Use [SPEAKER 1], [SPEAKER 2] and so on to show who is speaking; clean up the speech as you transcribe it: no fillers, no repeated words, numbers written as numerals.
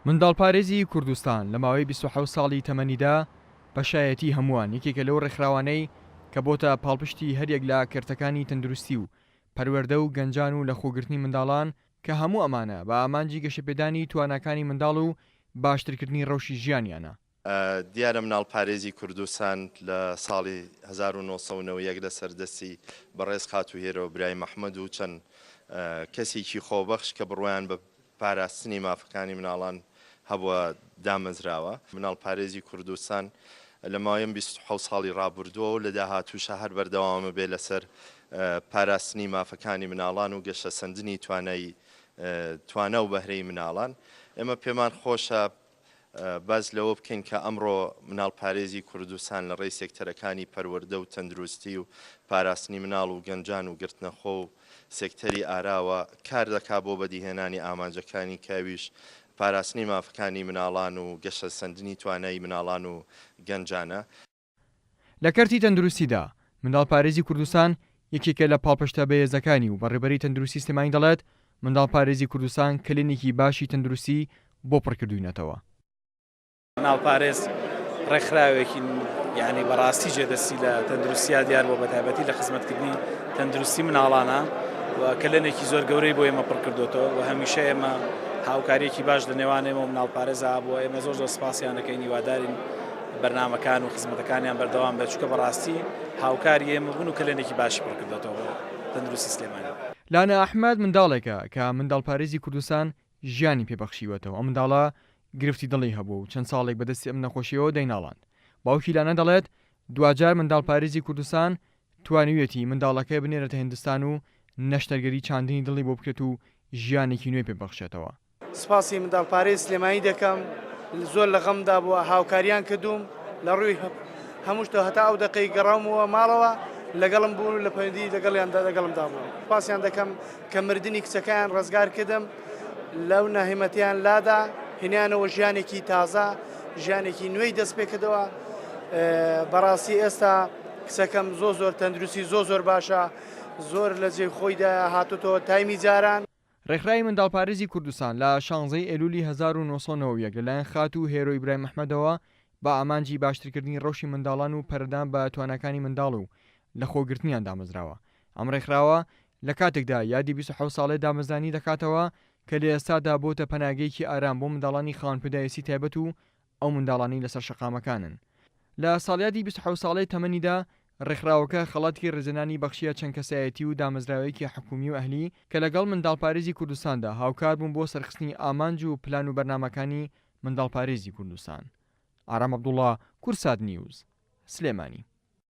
[SPEAKER 1] منداڵپارێزی کوردستان لە ماوەی 27 ساڵی تەمەنیدا بەشایەتی هەمووان یەکێکە لەو ڕێکخراوانەی کە بۆتە پاڵپشتی هەریەک لە کردەکانی تەندروستی و پەروەردە و گەنجان و لەخۆگرتنی منداڵان کە هەموو ئەمانە بە ئامانجی گەشەپێدانی تواناکانی منداڵ و باشترکردنی ڕەوشی ژیانیانە.
[SPEAKER 2] دیارە مناڵپارێزی کوردستان لە ساڵی 1990 لە سەردەستی بەڕێز خاتوهێرەوە برای مەحمەد و چەند کەسێکی خۆبەخش کە بڕوایان بە پاراستنی مافەکانی مناڵان هەبووە دامەزراوە. مناڵپارێزی کوردستان لە ماوەی 27 ساڵی ڕابردووە و لە داهاتووشە هەر بەردەوامە بێ لەسەر پاراستنی مافەکانی مناڵان و گەشە سەندنی توانە و بەهرەی مناڵان. ئێمە پێمان خۆشە باز لەوە بکەین کە ئەمڕۆ مناڵپارێزی کوردستان لە ڕێی سێکتەرەکانی پەروەردە و تەندروستی و پاراستنی مناڵ و گەنجان و گرتنەخۆ و سێکتەری ئاراوە کار دەکا بۆ بەدیهێنانی ئامانجەکانی کاویش پاراستنی مافەکانی مناڵان و گەشە سەندنی توانایی مناڵان و گەنجانە.
[SPEAKER 1] لە کەرتی تەندروستیدا منداڵپارێزی کوردستان یەکێکە لە پاڵپشتە بەهێزەکانی و بەڕێبەری تەندروستی سلێمانی دەڵێت منداڵپارێزی کوردستان کلینیکی باشی تەندروستی بۆ پڕکردووینەتەوە.
[SPEAKER 3] مناڵپارێز ڕێکخراوێکی یعنی بەڕاستی جێدەستی لە تەندروستیا دیار بۆ بەتایبەتی لە خزمەتکردنی تەندروستی مناڵانە و کلێنێکی زۆر گەورەی بۆ ئێمە پڕکردوێتەوە و هەمیشە ئێمە هاوکاریەکی باش لە نێوان ئێمە و مناڵپارێزا بۆ ئێمە زۆر سپاسیان دەکەین هیوادارین بەرنامەکان و خزمەتەکانیان بەردەوام بێت چونکە بەڕاستی هاوکاری ئێمە بوون و کلێنێکی باشی پڕکردوێتەوە تەندروستی سلێمانی.
[SPEAKER 1] لانا ئەحمەد منداڵێکە کە منداڵپارێزی کوردستان ژیانی پێبەخشیوەتەوە. ئەم منداڵە گرفتی دڵی هەبوو و چەند ساڵێک بەدەستی ئەم نەخۆشیەوە دەیناڵاند. باوکی لانا دەڵێت دوجار منداڵپارێزی کوردستان توانیوێتی منداڵەکەی بنێرێتە هیندستان و نەشتەرگەری چاندنی دڵی بۆ بکرێت و ژیانێکی نوێ پێبەخشێتەوە.
[SPEAKER 4] سپاسی منداڵپارێز سلێمانی دەکەم، زۆر لە غەمدا بووە هاوکاریان کردوم لە ڕووی هەمووشتە هەتا ئەو دقەی گەڕامەوە ماڵەوە لەگەڵم بوون لە پەیوەندی لەگەڵیاندا بوون. سپاسیان دەکەم کە مردنی کچەکەیان ڕزگار کردم لەو ناهێمەتیان لادا هێنیانەوە ژیانێکی تازە ژیانێکی نوێی دەست پێ کردەوە. بەڕاستی ئێستا کچەکەم زۆر تەندروستی زۆر باشە، زۆر لە جێ خۆیدا هاتوتەوە تایمی جاران.
[SPEAKER 1] ڕێکخراوی منداڵپارێزی کوردستان لە 16 ئێلولی 1990 لەلایەن خات و هێرۆی برای مەحمەدەوە بە ئامانجی باشترکردنی ڕەوشی منداڵان و پەردان بە توانەکانی منداڵ و لە خۆگرتنیان دامەزراوە. ئەم ڕێکخراوە لە کاتێکدا یادی 27 ساڵی دامەزرانی دەکاتەوە کە لە ئێستادا بۆتە پەناگەیەکی ئارام بۆ منداڵانی خاوەنپێدایەتی تایبەت و ئەو منداڵانی لەسەر شەقامەکانن. لە ساڵیادی 27 ساڵی تەمەنیدا ڕێکخراوەکە خەڵاتی ڕێزەنانی بەخشیە چەند کەسایەتی و دامەزراوەیەکی حکومی و ئەهلی کە لەگەڵ منداڵپارێزی کوردستاندا هاوکار بوون بۆ سەرخستنی ئامانج و پلان و بەرنامەکانی منداڵپارێزی کوردستان. ئارام عەبدوڵڵا، کورسات نیوز، سلێمانی.